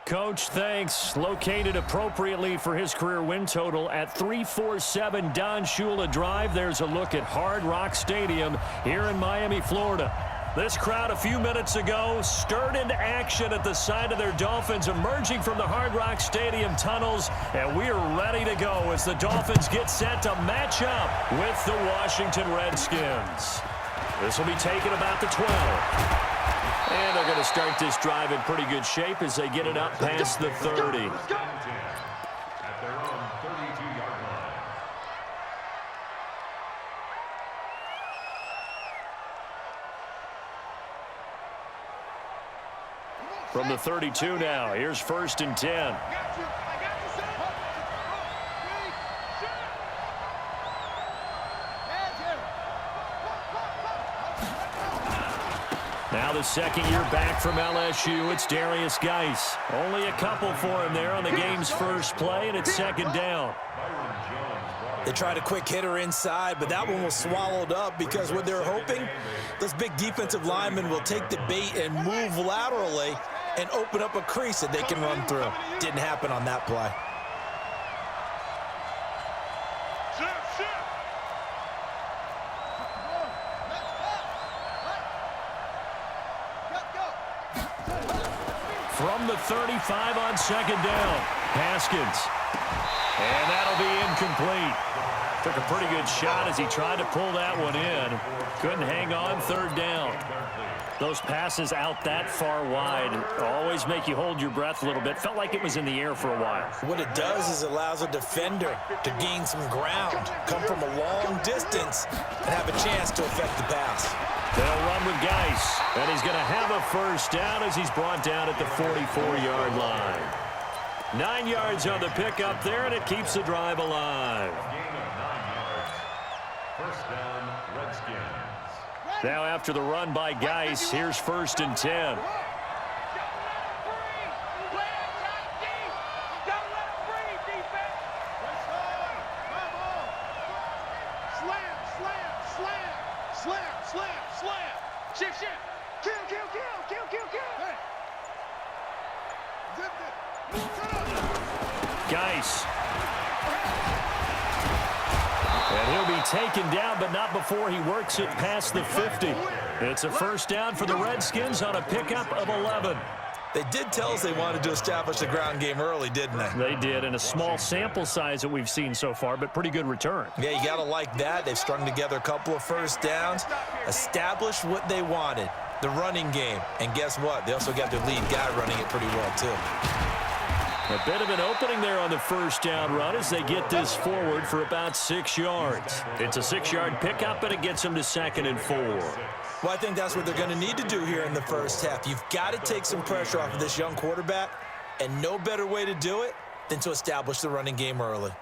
Coach, thanks. Located appropriately for his career win total at 347 Don Shula Drive. There's a look at Hard Rock Stadium here in Miami, Florida. This crowd a few minutes ago stirred into action at the side of their Dolphins emerging from the Hard Rock Stadium tunnels, and we are ready to go as the Dolphins get set to match up with the Washington Redskins. This will be taken about the 12. And they're going to start this drive in pretty good shape as they get it up past the 30. At their own 32-yard line. From the 32 now, here's 1st and 10. Now the second year back from LSU, it's Darius Geis. Only a couple for him there on the game's first play, and it's 2nd down. They tried a quick hitter inside, but that one was swallowed up because what they're hoping, those big defensive linemen will take the bait and move laterally and open up a crease that they can run through. Didn't happen on that play. From the 35 on 2nd down, Haskins. And that'll be incomplete. Took a pretty good shot as he tried to pull that one in. Couldn't hang on, 3rd down. Those passes out that far wide always make you hold your breath a little bit. Felt like it was in the air for a while. What it does is it allows a defender to gain some ground, come from a long distance, and have a chance to affect the pass. They'll run with Geis, and he's going to have a 1st down as he's brought down at the 44-yard line. 9 yards on the pickup there, and it keeps the drive alive. Gain of 9 yards. 1st down, Redskins. Now after the run by Geis, here's 1st and 10. Geis. And he'll be taken down, but not before he works it past the 50. It's a 1st down for the Redskins on a pickup of 11. They did tell us they wanted to establish the ground game early, didn't they? They did, in a small sample size that we've seen so far, but pretty good return. Yeah, you got to like that. They've strung together a couple of 1st downs, established what they wanted, the running game. And guess what? They also got their lead guy running it pretty well, too. A bit of an opening there on the 1st down run as they get this forward for about 6 yards. It's a 6-yard pickup, and it gets them to 2nd and 4. Well, I think that's what they're going to need to do here in the 1st half. You've got to take some pressure off of this young quarterback, and no better way to do it than to establish the running game early.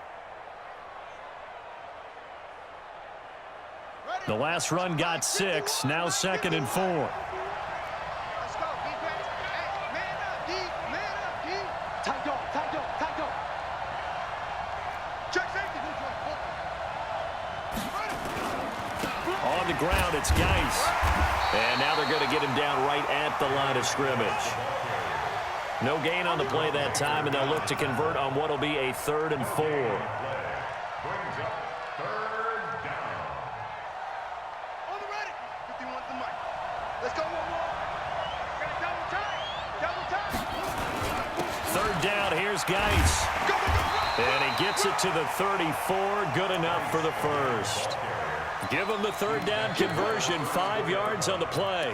The last run got 6, now 2nd and 4. On the ground, it's Geis. And now they're going to get him down right at the line of scrimmage. No gain on the play that time, and they'll look to convert on what will be a 3rd and 4. Brings up 3rd down. On the ready. 51 the mic. Let's go, Got a double time. Double time. 3rd down, here's Geis. And he gets it to the 34. Good enough for the 1st. Give them the 3rd down conversion, 5 yards on the play.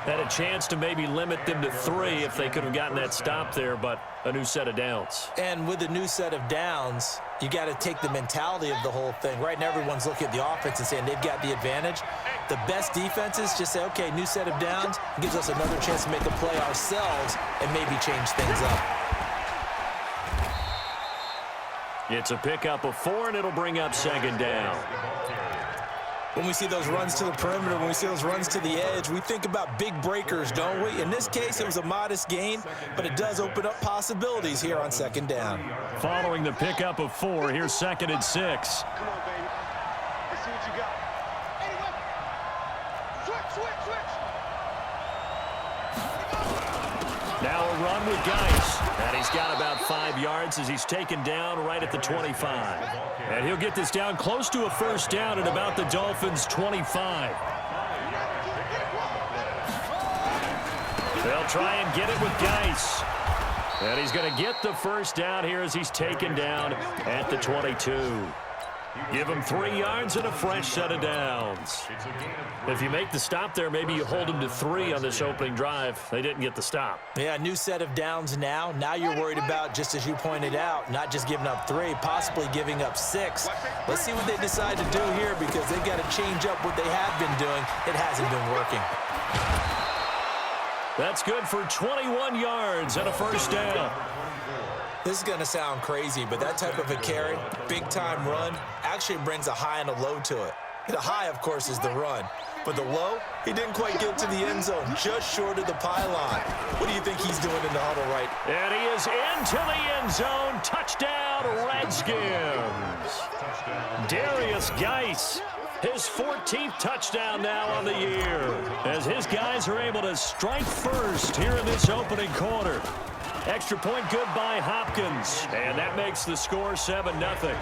Had a chance to maybe limit them to 3 if they could have gotten that stop there, but a new set of downs. And with a new set of downs, you got to take the mentality of the whole thing. Right now, everyone's looking at the offense and saying they've got the advantage. The best defenses just say, okay, new set of downs gives us another chance to make a play ourselves and maybe change things up. It's a pickup of 4, and it'll bring up 2nd down. When we see those runs to the perimeter, when we see those runs to the edge, we think about big breakers, don't we? In this case, it was a modest gain, but it does open up possibilities here on 2nd down. Following the pickup of 4, here's 2nd and 6. Come on, baby. Let's see what you got. Anyway. Switch. Now a run with Geis. And he's got about 5 yards as he's taken down right at the 25. And he'll get this down close to a first down at about the Dolphins' 25. They'll try and get it with Geis. And he's going to get the first down here as he's taken down at the 22. Give him 3 yards and a fresh set of downs. If you make the stop there, maybe you hold him to 3 on this opening drive. They didn't get the stop. Yeah, new set of downs now. Now you're worried about, just as you pointed out, not just giving up 3, possibly giving up 6. Let's see what they decide to do here because they've got to change up what they have been doing. It hasn't been working. That's good for 21 yards and a first down. This is going to sound crazy, but that type of a carry, big-time run, actually brings a high and a low to it. The high, of course, is the run. But the low, he didn't quite get to the end zone, just short of the pylon. What do you think he's doing in the huddle, right? And he is into the end zone. Touchdown, Redskins. Darius Geis, his 14th touchdown now on the year, as his guys are able to strike first here in this opening quarter. Extra point good by Hopkins, and that makes the score 7-0.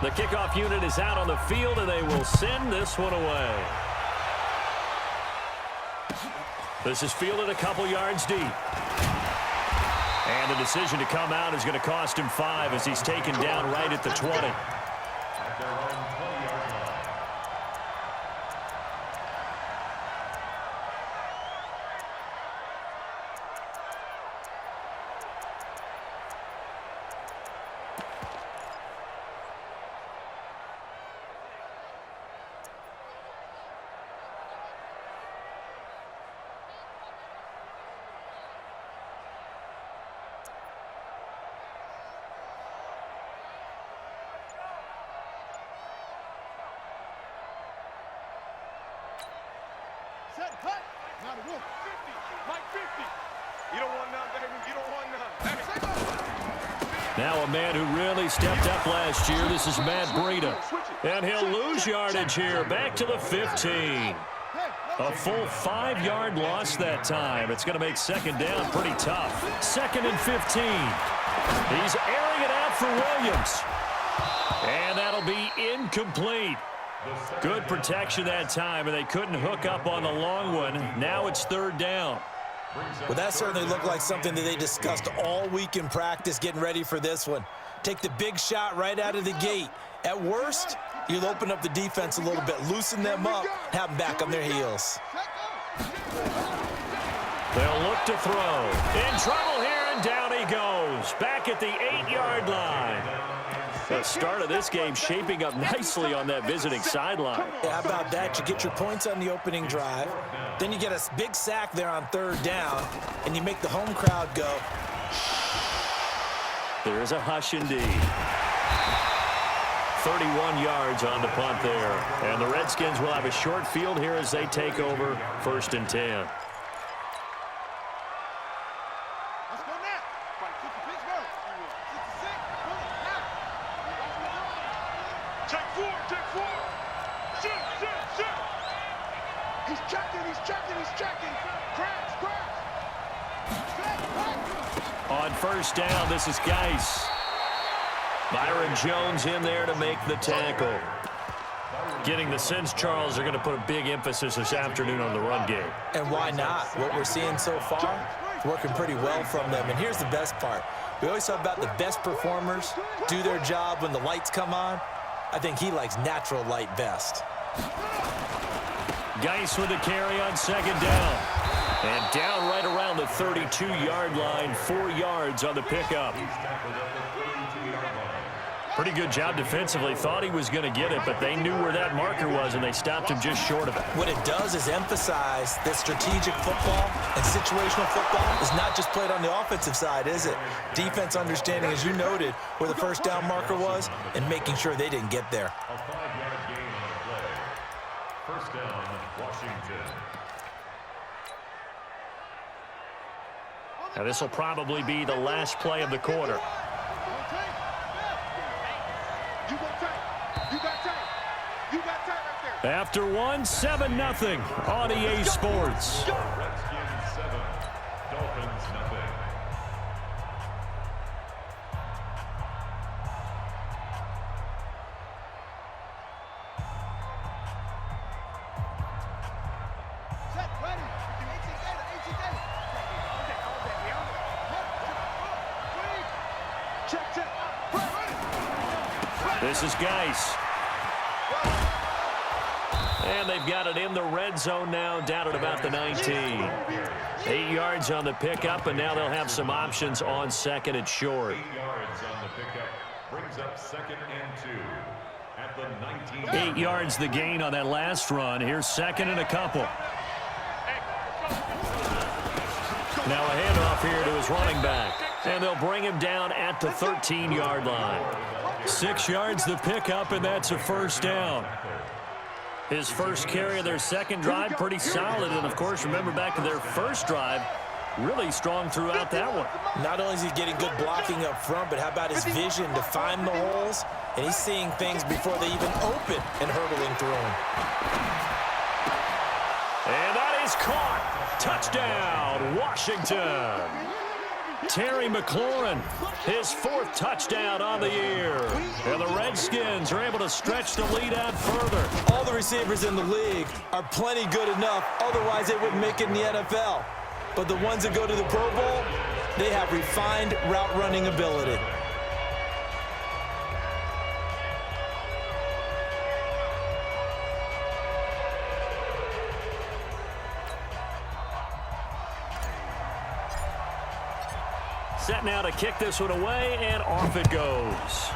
The kickoff unit is out on the field, and they will send this one away. This is fielded a couple yards deep. And the decision to come out is going to cost him 5 as he's taken down right at the 20. Set, cut. Not a wolf. 50. Like 50. You don't want none, baby. You don't want none. Now a man who really stepped up last year. This is Matt Breida. And he'll lose yardage here. Back to the 15. A full 5-yard loss that time. It's going to make second down pretty tough. 2nd and 15. He's airing it out for Williams. And that'll be incomplete. Good protection that time, and they couldn't hook up on the long one. Now it's 3rd down. Well, that certainly looked like something that they discussed all week in practice getting ready for this one. Take the big shot right out of the gate. At worst, you'll open up the defense a little bit, loosen them up, have them back on their heels. They'll look to throw. In trouble here, and down he goes. Back at the 8-yard line. The start of this game shaping up nicely on that visiting sideline. Yeah, how about that? You get your points on the opening drive. Then you get a big sack there on 3rd down, and you make the home crowd go. There's a hush indeed. 31 yards on the punt there. And the Redskins will have a short field here as they take over 1st and 10. Let's go now. Pittsburgh. 66. Check 4. Check 4. Shoot. He's checking. Crash. On 1st down, this is Geis. Byron Jones in there to make the tackle. Getting the sense, Charles, are going to put a big emphasis this afternoon on the run game. And why not? What we're seeing so far, working pretty well from them. And here's the best part. We always talk about the best performers do their job when the lights come on. I think he likes natural light best. Geis with the carry on 2nd down. And down right around the 32-yard line, 4 yards on the pickup. Pretty good job defensively. Thought he was going to get it, but they knew where that marker was, and they stopped him just short of it. What it does is emphasize that strategic football and situational football is not just played on the offensive side, is it? Defense understanding, as you noted, where the 1st down marker was and making sure they didn't get there. First down, Washington. Now this will probably be the last play of the quarter. After one, 7-0 on EA Sports. Redskins 7, Dolphins nothing. This is Geis. And they've got it in the red zone now, down at about the 19. 8 yards on the pickup, and now they'll have some options on second and short. 8 yards on the pickup. Brings up 2nd and 2 at the 19. 8 yards the gain on that last run. Here's 2nd and a couple. Now a handoff here to his running back. And they'll bring him down at the 13-yard line. 6 yards the pickup, and that's a first down. His first carry of their second drive, pretty solid. And, of course, remember back to their first drive, really strong throughout that one. Not only is he getting good blocking up front, but how about his vision to find the holes? And he's seeing things before they even open and hurdling through them. And that is caught. Touchdown, Washington. Terry McLaurin, his 4th touchdown on the year. And the Redskins are able to stretch the lead out further. All the receivers in the league are plenty good enough, otherwise they wouldn't make it in the NFL. But the ones that go to the Pro Bowl, they have refined route running ability. Set now to kick this one away, and off it goes.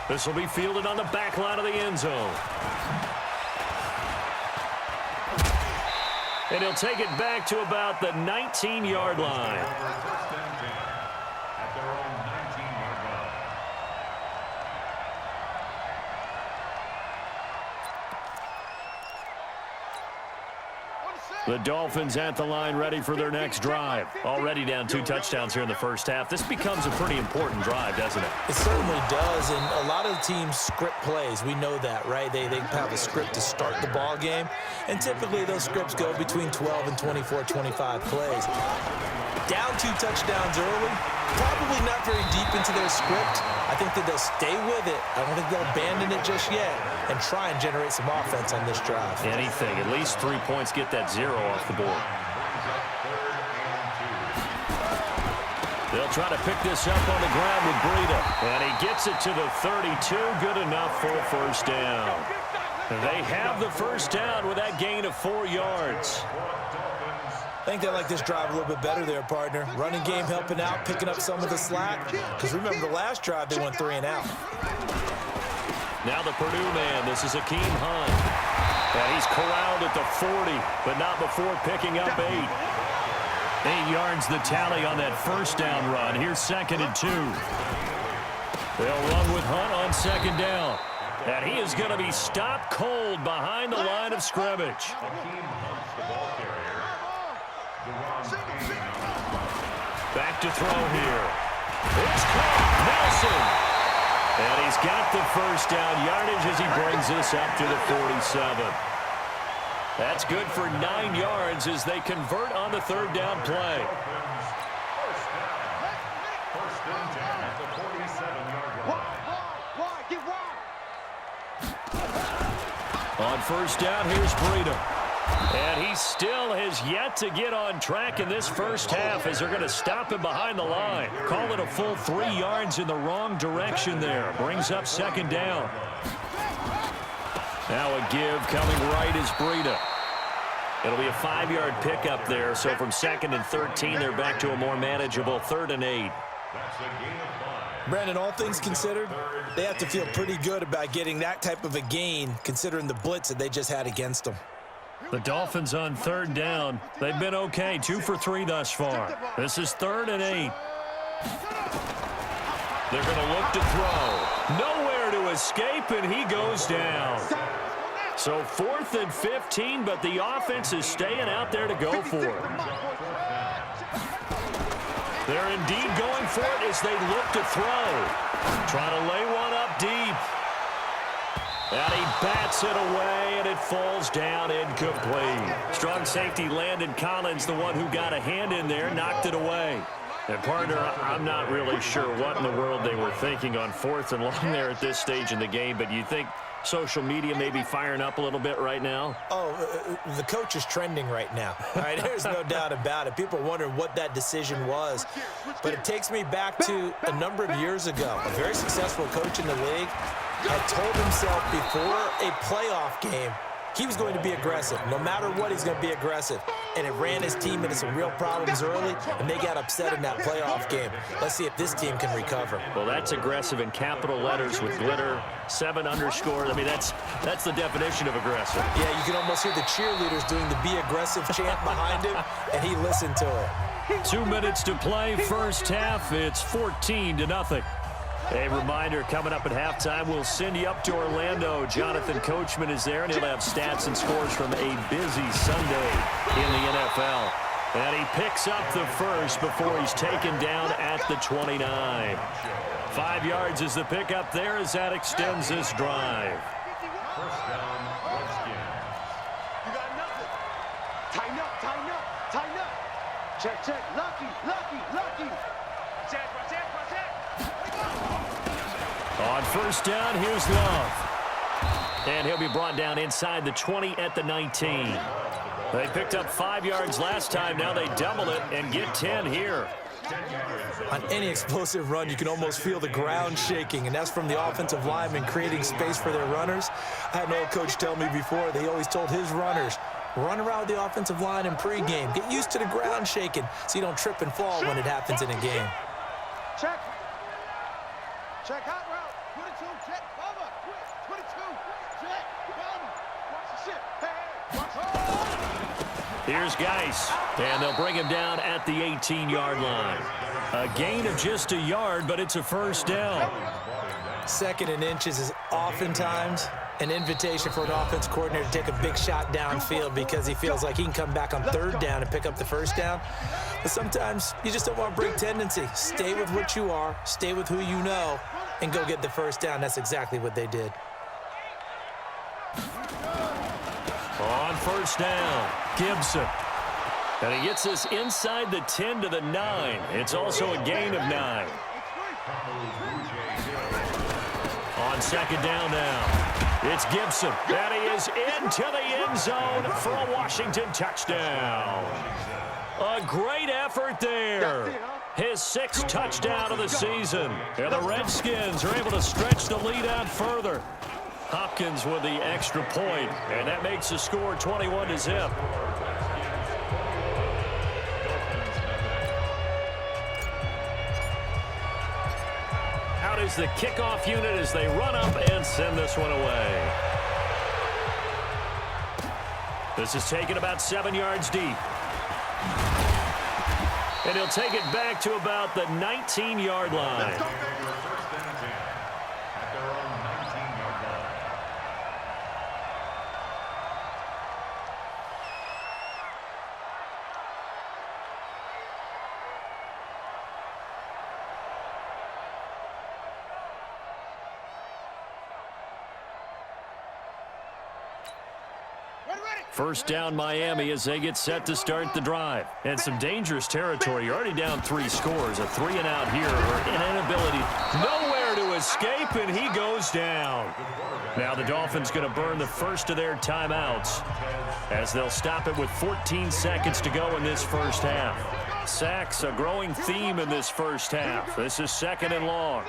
This will be fielded on the back line of the end zone. And he'll take it back to about the 19-yard line. At their own 19-yard line. The Dolphins at the line, ready for their next drive. Already down 2 touchdowns here in the first half. This becomes a pretty important drive, doesn't it? It certainly does, and a lot of teams script plays. We know that, right? They have a script to start the ball game, and typically those scripts go between 12 and 24, 25 plays. Down 2 touchdowns early, probably not very deep into their script. I think that they'll stay with it. I don't think they'll abandon it just yet and try and generate some offense on this drive. Anything, at least 3 points, get that 0 off the board. They'll try to pick this up on the ground with Breida. And he gets it to the 32. Good enough for a first down. They have the first down with that gain of 4 yards. I think they like this drive a little bit better there, partner. Running game helping out, picking up some of the slack. Because remember, the last drive, they went 3 and out. Now the Purdue man, this is Akeem Hunt. And he's corralled at the 40, but not before picking up 8. 8 yards the tally on that first down run. Here's 2nd and 2. They'll run with Hunt on 2nd down. And he is going to be stopped cold behind the line of scrimmage. Back to throw here. It's caught. Nelson. And he's got the first down yardage as he brings this up to the 47. That's good for 9 yards as they convert on the 3rd down play. First and 10 at the 47-yard line. On first down, here's Breida. And he still has yet to get on track in this first half as they're going to stop him behind the line. Call it a full 3 yards in the wrong direction there. Brings up 2nd down. Now a give coming right is Breida. It'll be a 5-yard pickup there. So from 2nd and 13, they're back to a more manageable 3rd and 8. That's a gain of 5. Brandon, all things considered, they have to feel pretty good about getting that type of a gain considering the blitz that they just had against them. The Dolphins on 3rd down. They've been okay, 2 for 3 thus far. This is 3rd and 8. They're going to look to throw. Nowhere to escape, and he goes down. So 4th and 15, but the offense is staying out there to go for it. They're indeed going for it as they look to throw. Trying to lay one up deep. And he bats it away, and it falls down incomplete. Strong safety Landon Collins, the one who got a hand in there, knocked it away. And, partner, I'm not really sure what in the world they were thinking on 4th and long there at this stage in the game, but you think social media may be firing up a little bit right now? Oh, the coach is trending right now. All right, there's no doubt about it. People wonder what that decision was. But it takes me back to a number of years ago. A very successful coach in the league had told himself before a playoff game he was going to be aggressive. No matter what, he's going to be aggressive. And it ran his team into some real problems early, and they got upset in that playoff game. Let's see if this team can recover. Well, that's aggressive in capital letters with glitter, 7 underscore. I mean, that's the definition of aggressive. Yeah, you can almost hear the cheerleaders doing the be aggressive chant behind him, and he listened to it. 2 minutes to play, first half. It's 14-0. A reminder, coming up at halftime, we'll send you up to Orlando. Jonathan Coachman is there, and he'll have stats and scores from a busy Sunday in the NFL. And he picks up the first before he's taken down at the 29. 5 yards is the pickup there as that extends this drive. First down, Redskins. You got nothing. Tighten up, tighten up, tighten up. Check, check. Lucky, lucky, lucky. Check, check, check. On first down, here's Love. And he'll be brought down inside the 20 at the 19. They picked up 5 yards last time. Now they double it and get 10 here. On any explosive run, you can almost feel the ground shaking, and that's from the offensive linemen creating space for their runners. I had an old coach tell me before, they always told his runners, run around the offensive line in pregame. Get used to the ground shaking so you don't trip and fall when it happens in a game. Check. Check hot route. 22, check, cover. 22, check, cover. Watch the shit. Hey, watch. Here's Geis, and they'll bring him down at the 18-yard line. A gain of just a yard, but it's a first down. 2nd and inches is oftentimes an invitation for an offense coordinator to take a big shot downfield because he feels like he can come back on 3rd down and pick up the first down. But sometimes you just don't want to break tendency. Stay with what you are, stay with who you know, and go get the first down. That's exactly what they did. On first down, Gibson. And he gets this inside the 10 to the 9. It's also a gain of 9. On 2nd down now, it's Gibson. And he is into the end zone for a Washington touchdown. A great effort there. His 6th touchdown of the season. And the Redskins are able to stretch the lead out further. Hopkins with the extra point, and that makes the score 21-0. Out is the kickoff unit as they run up and send this one away. This is taken about 7 yards deep. And he'll take it back to about the 19-yard line. First down Miami as they get set to start the drive. And some dangerous territory. You're already down 3 scores. A 3-and-out here or an inability. Nowhere to escape, and he goes down. Now the Dolphins going to burn the first of their timeouts as they'll stop it with 14 seconds to go in this first half. Sacks, a growing theme in this first half. This is 2nd and long.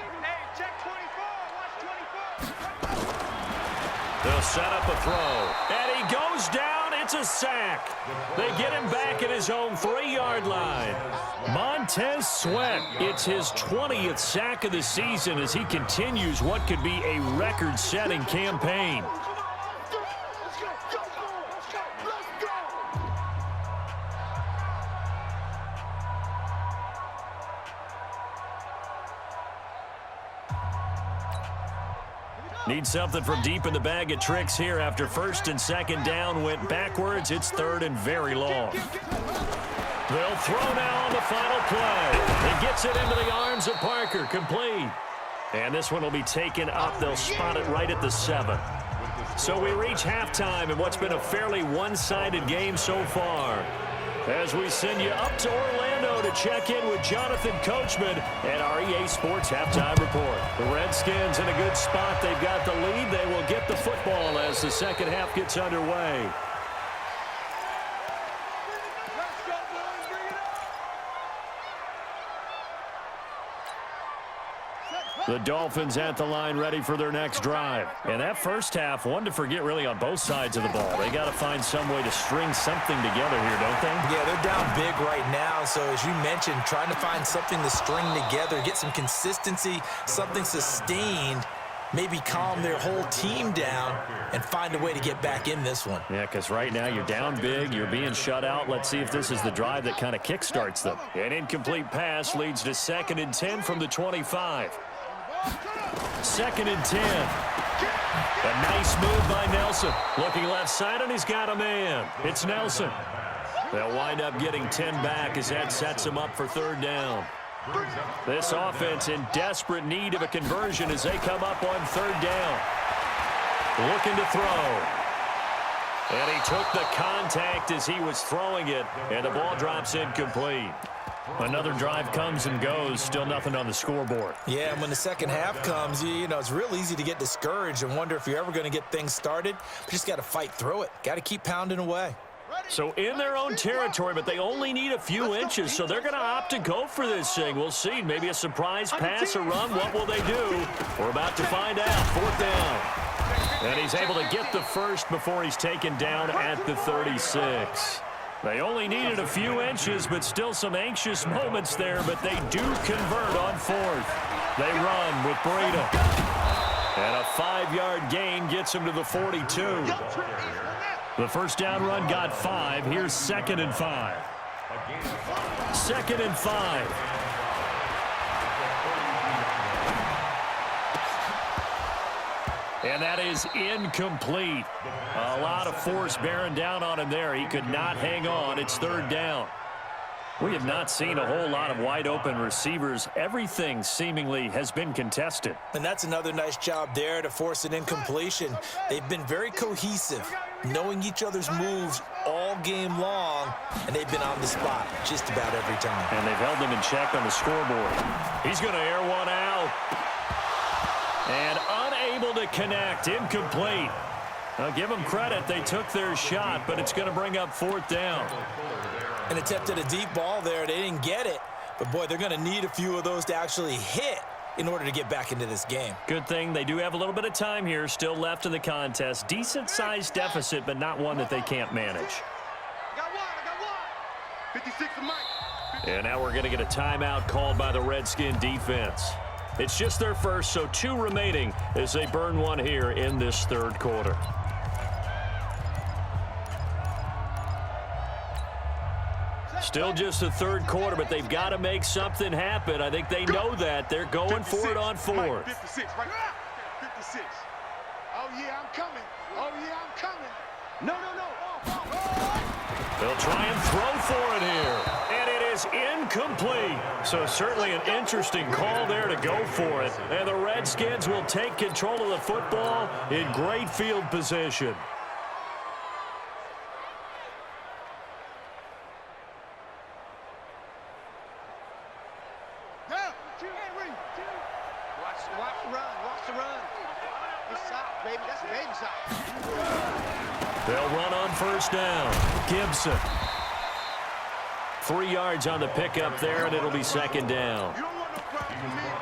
They'll set up a throw. And he goes down. It's a sack. They get him back at his own 3-yard line. Montez Sweat, it's his 20th sack of the season as he continues what could be a record-setting campaign. Need something from deep in the bag of tricks here after first and second down went backwards. It's third and very long. They'll throw now on the final play. He gets it into the arms of Parker. Complete. And this one will be taken up. They'll spot it right at the 7. So we reach halftime in what's been a fairly one-sided game so far. As we send you up to Orlando to check in with Jonathan Coachman at our EA Sports Halftime Report. The Redskins in a good spot. They've got the lead. They will get the football as the second half gets underway. The Dolphins at the line ready for their next drive. And that first half, one to forget really on both sides of the ball. They got to find some way to string something together here, don't they? Yeah, they're down big right now. So as you mentioned, trying to find something to string together, get some consistency, something sustained, maybe calm their whole team down and find a way to get back in this one. Yeah, because right now you're down big, you're being shut out. Let's see if this is the drive that kind of kickstarts them. An incomplete pass leads to 2nd and 10 from the 25. 2nd and 10. A nice move by Nelson. Looking left side, and he's got a man. It's Nelson. They'll wind up getting 10 back as that sets him up for third down. This offense in desperate need of a conversion as they come up on third down. Looking to throw. And he took the contact as he was throwing it, and the ball drops incomplete. Another drive comes and goes, still nothing on the scoreboard. Yeah, and when the second half comes, you know, it's real easy to get discouraged and wonder if you're ever going to get things started. You just got to fight through it. Got to keep pounding away. So in their own territory, but they only need a few inches, so they're going to opt to go for this thing. We'll see. Maybe a surprise pass or run. What will they do? We're about to find out. 4th down. And he's able to get the first before he's taken down at the 36. They only needed a few inches, but still some anxious moments there, but they do convert on 4th. They run with Breida. And a 5-yard gain gets him to the 42. The first down run got 5. Here's 2nd and 5. 2nd and 5. And that is incomplete. A lot of force bearing down on him there. He could not hang on. It's third down. We have not seen a whole lot of wide-open receivers. Everything seemingly has been contested. And that's another nice job there to force an incompletion. They've been very cohesive, knowing each other's moves all game long, and they've been on the spot just about every time. And they've held them in check on the scoreboard. He's going to air one out. And unable to connect. Incomplete. I'll give them credit. They took their shot, but it's going to bring up 4th down. An attempt at a deep ball there. They didn't get it. But, boy, they're going to need a few of those to actually hit in order to get back into this game. Good thing they do have a little bit of time here still left in the contest. Decent-sized deficit, but not one that they can't manage. I got one. 56 to Mike. And now we're going to get a timeout called by the Redskin defense. It's just their first, so 2 remaining as they burn one here in this third quarter. Still just the third quarter, but they've got to make something happen. I think they know that. They're going for it on 4th. 56, right? 56. Oh, yeah, I'm coming. Oh, yeah, I'm coming. No. They'll try and throw for it here. And it is incomplete. So certainly an interesting call there to go for it. And the Redskins will take control of the football in great field position. Watch the run. It's out, baby. That's a baby side. They'll run on first down. Gibson. 3 yards on the pickup there, and it'll be 2nd down.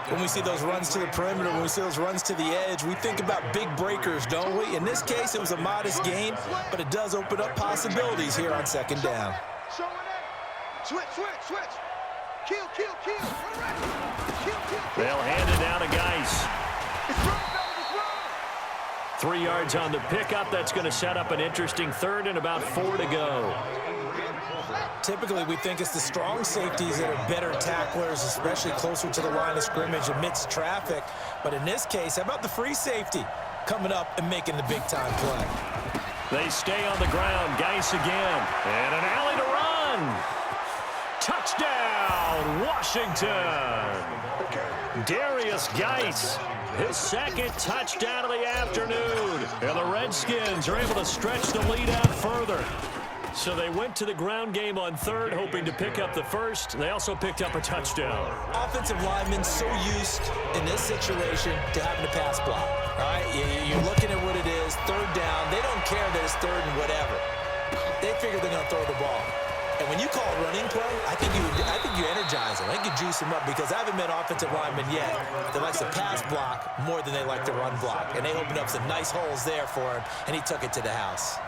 When we see those runs to the perimeter, when we see those runs to the edge, we think about big breakers, don't we? In this case, it was a modest gain, but it does open up possibilities here on 2nd down. Switch. Kill. They'll hand it down to Geis. It's run, baby, it's run. 3 yards on the pickup. That's going to set up an interesting third and about 4 to go. Typically, we think it's the strong safeties that are better tacklers, especially closer to the line of scrimmage amidst traffic. But in this case, how about the free safety? coming up and making the big-time play. They stay on the ground. Geis again. And an alley to run. Touchdown, Washington. Darius Geis, his second touchdown of the afternoon. And the Redskins are able to stretch the lead out further. So they went to the ground game on third, hoping to pick up the first. They also picked up a touchdown. Offensive linemen so used in this situation to having to pass block. All right, you're looking at what it is, third down. They don't care that it's third and whatever. They figure they're going to throw the ball. And when you call a running play, I think you energize them. I think you juice them up because I haven't met offensive linemen yet that likes to pass block more than they like to run block. And they opened up some nice holes there for him, and he took it to the house.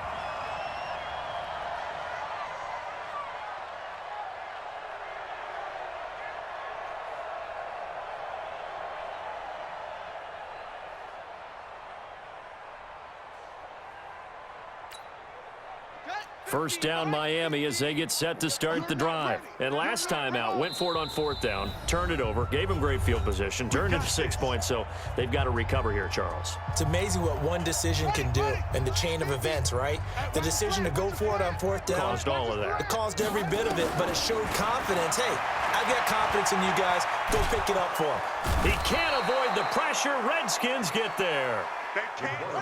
First down Miami as they get set to start the drive. And last time out, went for it on fourth down, turned it over, gave them great field position, turned it to 6 points, so they've got to recover here, Charles. It's amazing what one decision can do in the chain of events, right? The decision to go for it on fourth down. Caused all of that. It caused every bit of it, but it showed confidence. Hey, I've got confidence in you guys. Go pick it up for him. He can't avoid the pressure. Redskins get there.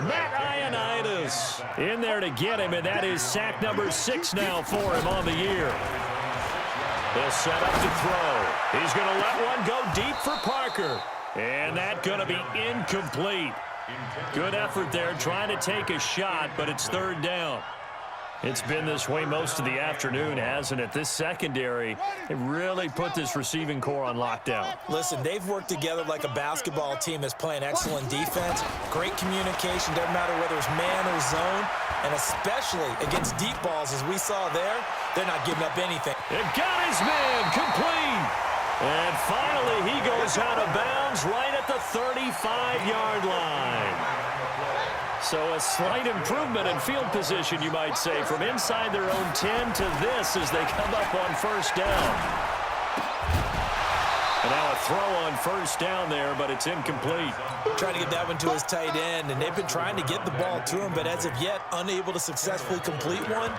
Matt Ioannidis in there to get him, and that is sack number 6 now for him on the year. He'll set up to throw. He's going to let one go deep for Parker. And that's going to be incomplete. Good effort there trying to take a shot, but it's third down. It's been this way most of the afternoon, hasn't it? This secondary, it really put this receiving core on lockdown. Listen, they've worked together like a basketball team that's playing excellent defense. Great communication, doesn't matter whether it's man or zone. And especially against deep balls, as we saw there, they're not giving up anything. It got his man complete. And finally, he goes out of bounds right at the 35-yard line. So a slight improvement in field position, you might say, from inside their own 10 to this as they come up on first down. And now a throw on first down there, but it's incomplete. Trying to get that one to his tight end, and they've been trying to get the ball to him, but as of yet, unable to successfully complete one.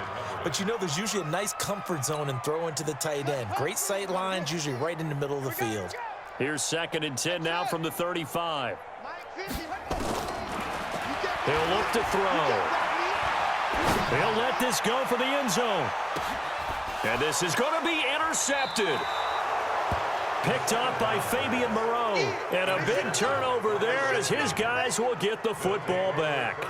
But you know there's usually a nice comfort zone in throwing to the tight end. Great sight lines, usually right in the middle of the field. Here's 2nd and 10 now from the 35. He'll look to throw. He'll let this go for the end zone. And this is going to be intercepted. Picked up by Fabian Moreau. And a big turnover there as his guys will get the football back.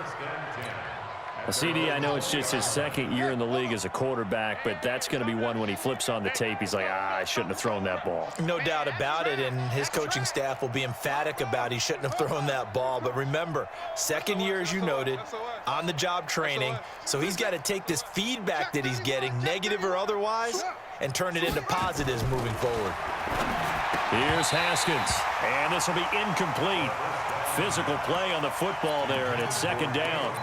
CD, I know it's just his second year in the league as a quarterback, but that's going to be one when he flips on the tape. He's like, I shouldn't have thrown that ball. No doubt about it, and his coaching staff will be emphatic about he shouldn't have thrown that ball. But remember, second year, as you noted, on-the-job training, so he's got to take this feedback that he's getting, negative or otherwise, and turn it into positives moving forward. Here's Haskins, and this will be incomplete. Physical play on the football there, and it's 2nd down.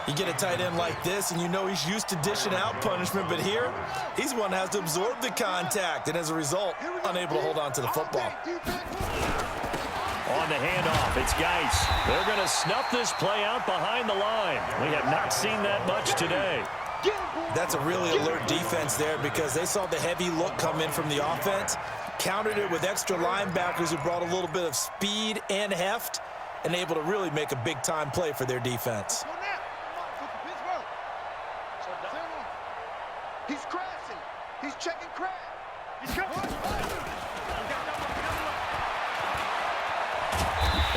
You get a tight end like this, and you know he's used to dishing out punishment, but here, he's one that has to absorb the contact, and as a result, unable to hold on to the football. On the handoff, it's Geis. They're going to snuff this play out behind the line. We have not seen that much today. That's a really alert defense there because they saw the heavy look come in from the offense, countered it with extra linebackers who brought a little bit of speed and heft, and able to really make a big-time play for their defense. He's crashing. He's checking crash. He's coming.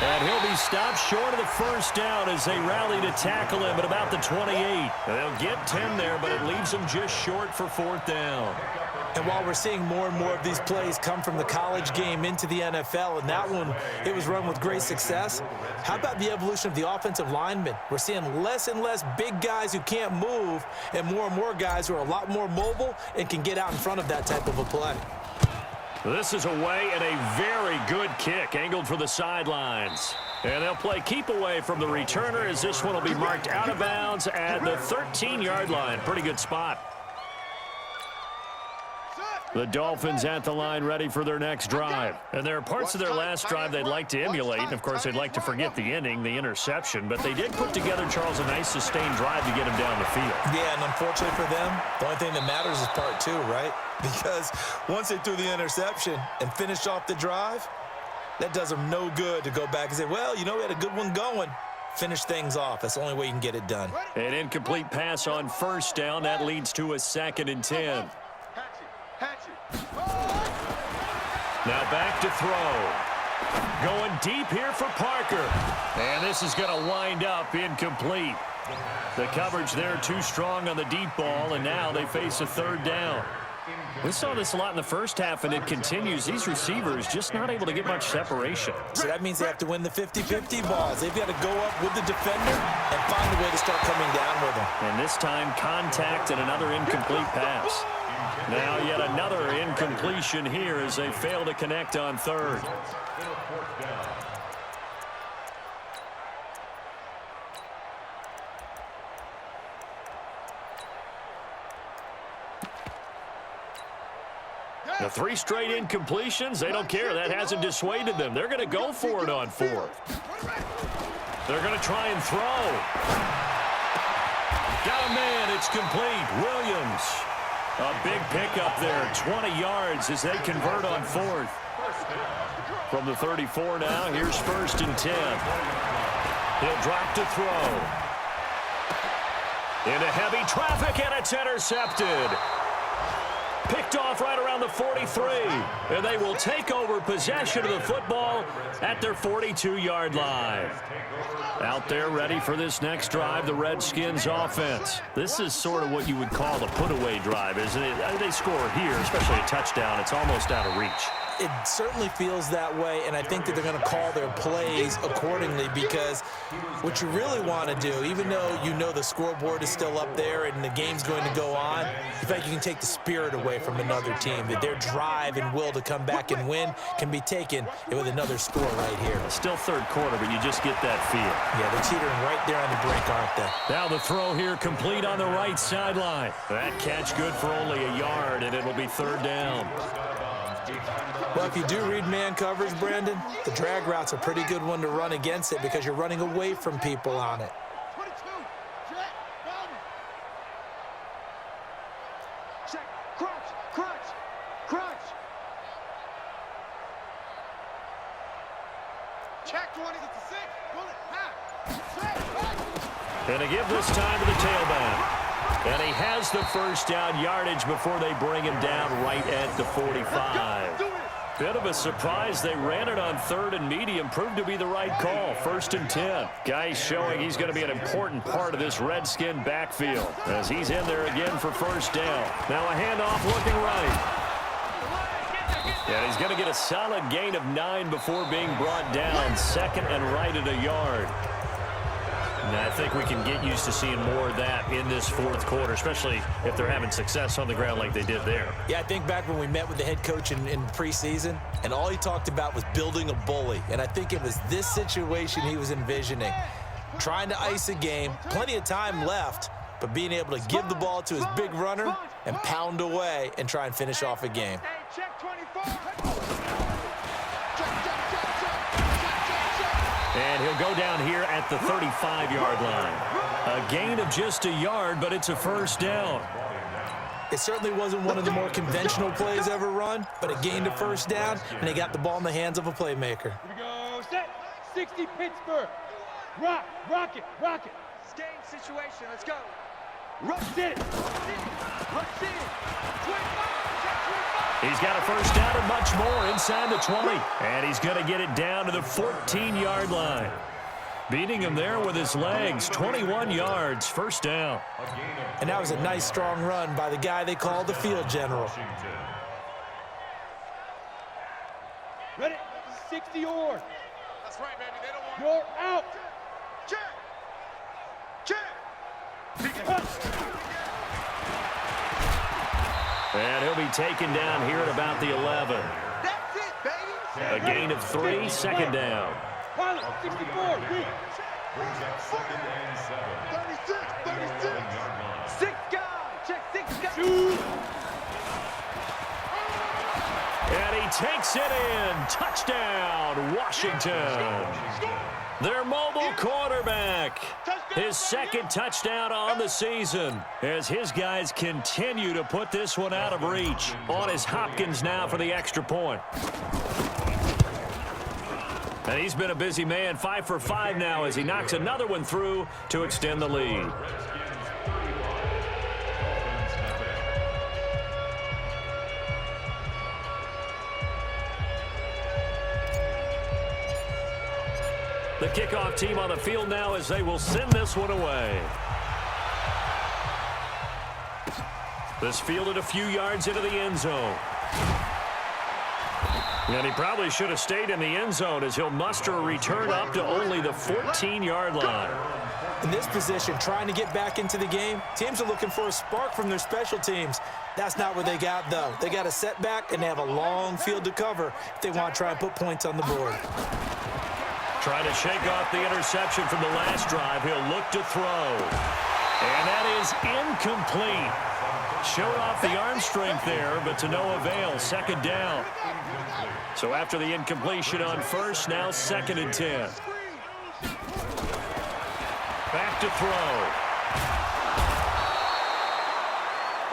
And he'll be stopped short of the first down as they rally to tackle him at about the 28. They'll get 10 there, but it leaves them just short for 4th down. And while we're seeing more and more of these plays come from the college game into the NFL, and that one, it was run with great success, how about the evolution of the offensive linemen? We're seeing less and less big guys who can't move and more guys who are a lot more mobile and can get out in front of that type of a play. This is away and a very good kick angled for the sidelines. And they'll play keep away from the returner as this one will be marked out of bounds at the 13-yard line. Pretty good spot. The Dolphins at the line ready for their next drive. And there are parts of their last drive they'd like to emulate. And, of course, they'd like to forget the inning, the interception. But they did put together, Charles, a nice sustained drive to get him down the field. Yeah, and unfortunately for them, the only thing that matters is part two, right? Because once they threw the interception and finished off the drive, that does them no good to go back and say, well, you know, we had a good one going. Finish things off. That's the only way you can get it done. An incomplete pass on first down. That leads to a 2nd and 10. Now back to throw. Going deep here for Parker. And this is going to wind up incomplete. The coverage there too strong on the deep ball, and now they face a 3rd down. We saw this a lot in the first half, and it continues. These receivers just not able to get much separation. So that means they have to win the 50-50 balls. They've got to go up with the defender and find a way to start coming down with them. And this time, contact and another incomplete pass. Now yet another incompletion here as they fail to connect on 3rd. The 3 straight incompletions, they don't care. That hasn't dissuaded them. They're going to go for it on 4th. They're going to try and throw. Got a man. It's complete. Williams. A big pickup there. 20 yards as they convert on 4th. From the 34 now, here's 1st and 10. He'll drop to throw. Into heavy traffic, and it's intercepted. Picked off right around the 43, and they will take over possession of the football at their 42-yard line. Out there ready for this next drive, the Redskins offense. This is sort of what you would call a put-away drive, isn't it? They score here, especially a touchdown. It's almost out of reach. It certainly feels that way, and I think that they're going to call their plays accordingly, because what you really want to do, even though you know the scoreboard is still up there and the game's going to go on, in fact, you can take the spirit away from another team, that their drive and will to come back and win can be taken with another score right here. Still 3rd quarter, but you just get that feel. Yeah, they're teetering right there on the brink, aren't they? Now the throw here complete on the right sideline. That catch good for only a yard, and it'll be 3rd down. Well, if you do read man coverage, Brandon, the drag route's a pretty good one to run against it because you're running away from people on it. 22. Check. Crunch. Check 20 to 6. Bullet. Half. And to give this time to the tailback. And he has the 1st down yardage before they bring him down right at the 45. Bit of a surprise. They ran it on 3rd and medium. Proved to be the right call. 1st and 10. Guy showing he's going to be an important part of this Redskin backfield as he's in there again for 1st down. Now a handoff looking right. And he's going to get a solid gain of 9 before being brought down. 2nd and right at a yard. And I think we can get used to seeing more of that in this 4th quarter, especially if they're having success on the ground like they did there. Yeah, I think back when we met with the head coach in preseason, and all he talked about was building a bully. And I think it was this situation he was envisioning. Trying to ice a game, plenty of time left, but being able to give the ball to his big runner and pound away and try and finish off a game. Check 24. And he'll go down here at the 35-yard line. A gain of just a yard, but it's a 1st down. It certainly wasn't one of the more conventional plays ever run, but it gained a 1st down, and they got the ball in the hands of a playmaker. Here we go. Set. 60 Pittsburgh. Rock it. Game situation. Let's go. Rush it. He's got a 1st down and much more inside the 20. And he's going to get it down to the 14-yard line. Beating him there with his legs. 21 yards, 1st down. And that was a nice, strong run by the guy they call the field general. Ready? 60 or. That's right, baby. They don't want. You're out. Check. And he'll be taken down here at about the 11. That's it, baby. A gain of 3, 2nd down. Pilot, 64. Brings up 2nd and 7. 36. 6 guys. Check 6 guys. takes it in. Touchdown, Washington. Their mobile quarterback. His second touchdown on the season as his guys continue to put this one out of reach. On is Hopkins now for the extra point. And he's been a busy man, 5 for 5 now as he knocks another one through to extend the lead. The kickoff team on the field now as they will send this one away. This fielded a few yards into the end zone. And he probably should have stayed in the end zone as he'll muster a return up to only the 14-yard line. In this position, trying to get back into the game, teams are looking for a spark from their special teams. That's not what they got, though. They got a setback, and they have a long field to cover if they want to try and put points on the board. Trying to shake off the interception from the last drive. He'll look to throw. And that is incomplete. Showed off the arm strength there, but to no avail. Second down. So after the incompletion on first, now 2nd and 10. Back to throw.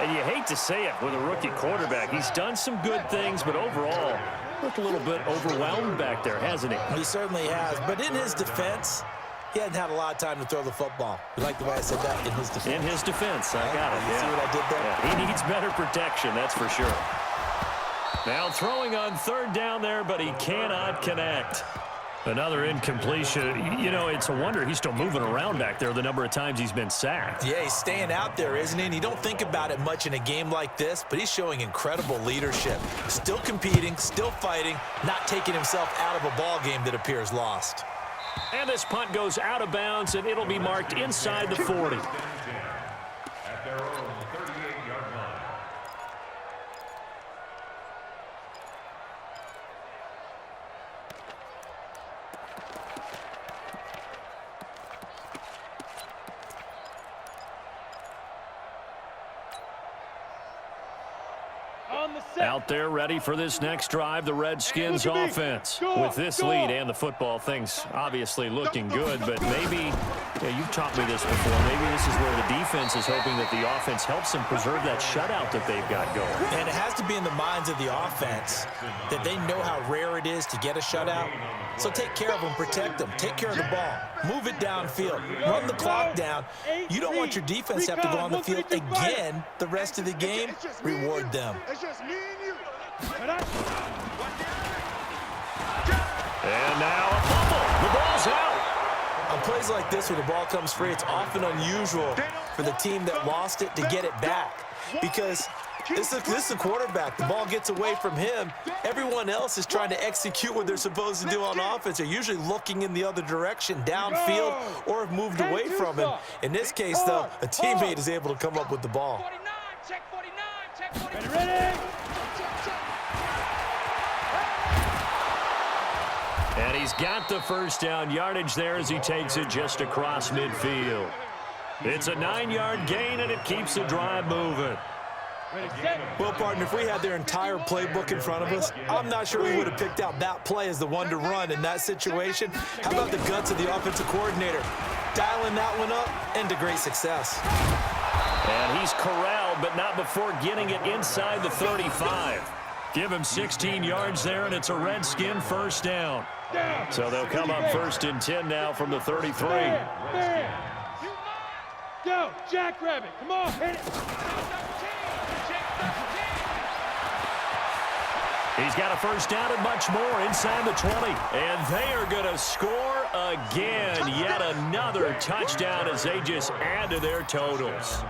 And you hate to say it with a rookie quarterback. He's done some good things, but overall, looked a little bit overwhelmed back there, hasn't he? He certainly has. But in his defense, he hasn't had a lot of time to throw the football. You like the way I said that? In his defense. In his defense, I got it. You see what I did there? Yeah, he needs better protection, that's for sure. Now throwing on 3rd down there, but he cannot connect. Another incompletion. You know, it's a wonder he's still moving around back there the number of times he's been sacked. Yeah, he's staying out there, isn't he? And you don't think about it much in a game like this, but he's showing incredible leadership. Still competing, still fighting, not taking himself out of a ball game that appears lost. And this punt goes out of bounds, and it'll be marked inside the 40. At their own 38-yard line. Out there ready for this next drive, the Redskins offense. With this lead and the football, things obviously looking good, but maybe, you've taught me this before, maybe this is where the defense is hoping that the offense helps them preserve that shutout that they've got going. And it has to be in the minds of the offense that they know how rare it is to get a shutout. So take care of them, protect them, take care of the ball, move it downfield, run the clock down. You don't want your defense to have to go on the field again the rest of the game. Reward them. It's just me and you. And now a fumble. The ball's out. On plays like this where the ball comes free, it's often unusual for the team that lost it to get it back because this is a quarterback. The ball gets away from him. Everyone else is trying to execute what they're supposed to do on offense. They're usually looking in the other direction, downfield, or have moved away from him. In this case, though, a teammate is able to come up with the ball. 49, check 49, check 49. Ready? And he's got the first down yardage there as he takes it just across midfield. It's a 9-yard gain, and it keeps the drive moving. Well, partner, if we had their entire playbook in front of us, I'm not sure we would have picked out that play as the one to run in that situation. How about the guts of the offensive coordinator? Dialing that one up and to great success. And he's corralled, but not before getting it inside the 35. Give him 16 yards there, and it's a Redskin first down. So they'll come up 1st and 10 now from the 33. Go, Jackrabbit. Come on, hit it. He's got a first down and much more inside the 20. And they are going to score again. Yet another touchdown as they just add to their totals.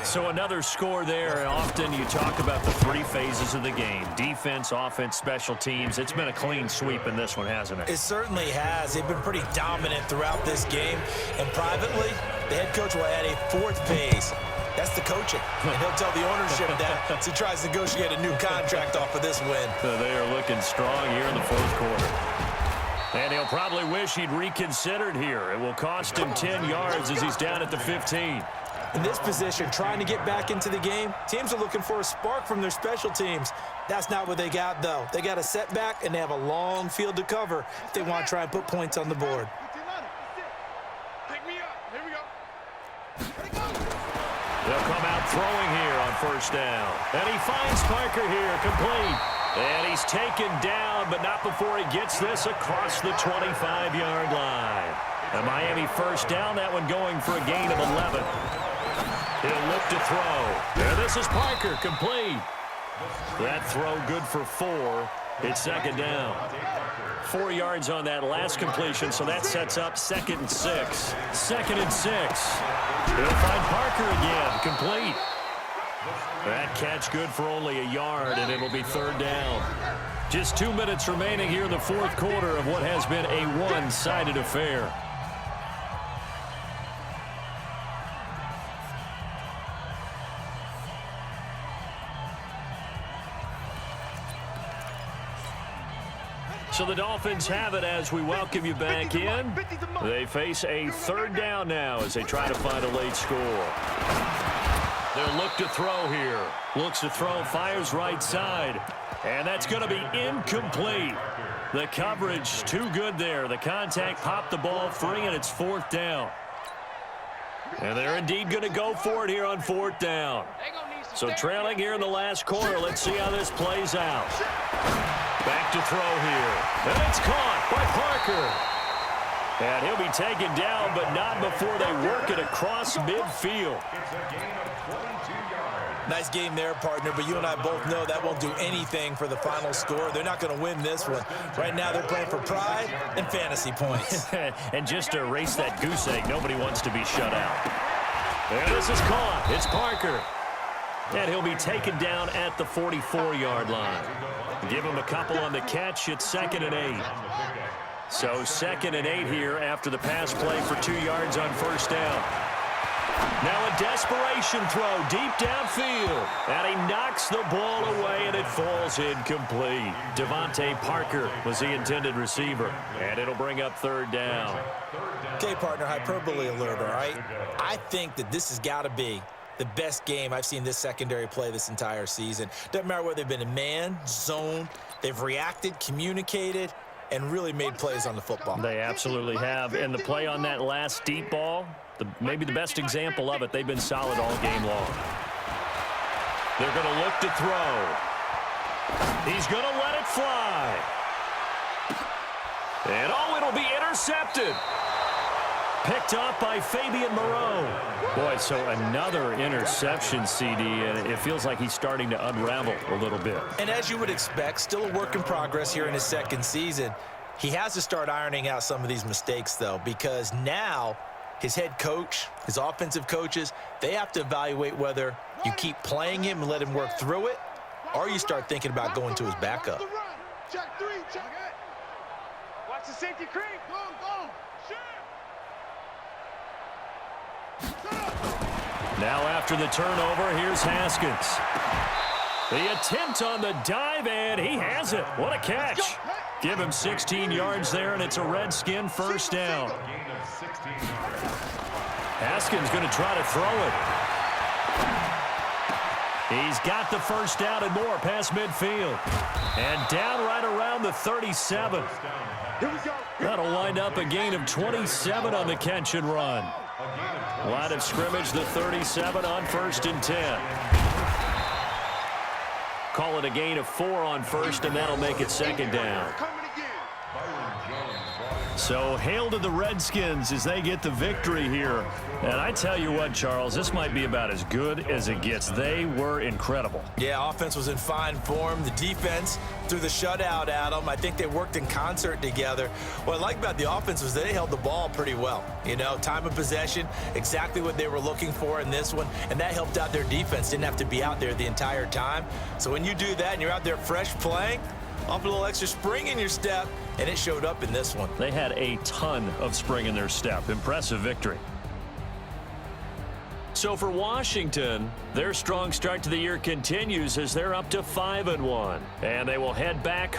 So another score there. Often you talk about the 3 phases of the game. Defense, offense, special teams. It's been a clean sweep in this one, hasn't it? It certainly has. They've been pretty dominant throughout this game. And privately, the head coach will add a 4th phase. That's the coaching. And he'll tell the ownership that as he tries to negotiate a new contract off of this win. They are looking strong here in the 4th quarter. And he'll probably wish he'd reconsidered here. It will cost him 10 yards as he's down at the 15. In this position, trying to get back into the game, teams are looking for a spark from their special teams. That's not what they got, though. They got a setback, and they have a long field to cover if they want to try and put points on the board. Pick me up. Here we go. They'll come out throwing here on first down. And he finds Parker here, complete. And he's taken down, but not before he gets this across the 25-yard line. A Miami first down, that one going for a gain of 11. He'll look to throw. And this is Parker, complete. That throw good for 4. It's second down. 4 yards on that last completion, so that sets up 2nd and 6. 2nd and 6. He'll find Parker again, complete. That catch good for only a yard, and it'll be 3rd down. Just 2 minutes remaining here in the 4th quarter of what has been a one-sided affair. So the Dolphins have it as we welcome you back in. They face a 3rd down now as they try to find a late score. They'll look to throw here. Looks to throw, fires right side. And that's going to be incomplete. The coverage too good there. The contact popped the ball free, and it's 4th down. And they're indeed going to go for it here on 4th down. So trailing here in the last quarter. Let's see how this plays out. Back to throw here. And it's caught by Parker. And he'll be taken down, but not before they work it across midfield. It's a gain of 22 yards. Nice game there, partner, but you and I both know that won't do anything for the final score. They're not going to win this one. Right now, they're playing for pride and fantasy points. And just to erase that goose egg, nobody wants to be shut out. And this is caught. It's Parker. And he'll be taken down at the 44-yard line. Give him a couple on the catch. It's 2nd and 8. So 2nd and 8 here after the pass play for 2 yards on first down. Now a desperation throw deep downfield. And he knocks the ball away, and it falls incomplete. Devontae Parker was the intended receiver. And it'll bring up 3rd down. Okay, partner, hyperbole alert, all right? I think that this has got to be the best game I've seen this secondary play this entire season. Doesn't matter whether they've been in man, zone, they've reacted, communicated, and really made plays on the football. They absolutely have. And the play on that last deep ball, maybe the best example of it, they've been solid all game long. They're going to look to throw. He's going to let it fly. And it'll be intercepted. Picked up by Fabian Moreau. Boy, so another interception, CD, and it feels like he's starting to unravel a little bit. And as you would expect, still a work in progress here in his 2nd season. He has to start ironing out some of these mistakes, though, because now his head coach, his offensive coaches, they have to evaluate whether you keep playing him and let him work through it, or you start thinking about going to his backup. Check 3, check. Watch the safety creep. Go, go. Now after the turnover, here's Haskins. The attempt on the dive, and he has it. What a catch. Give him 16 yards there, and it's a Redskin first down. Gain of 16 yards. Haskins going to try to throw it. He's got the first down and more past midfield. And down right around the 37. That'll wind up a gain of 27 on the catch and run. Line of scrimmage, the 37 on 1st and 10. Call it a gain of 4 on 1st, and that'll make it 2nd down. So hail to the Redskins as they get the victory here. And I tell you what, Charles, this might be about as good as it gets. They were incredible. Yeah, offense was in fine form. The defense threw the shutout at them. I think they worked in concert together. What I like about the offense was they held the ball pretty well. You know, time of possession, exactly what they were looking for in this one, and that helped out their defense. Didn't have to be out there the entire time. So when you do that and you're out there fresh playing, off a little extra spring in your step, and it showed up in this one. They had a ton of spring in their step. Impressive victory. So for Washington, their strong start to the year continues as they're up to 5-1, and they will head back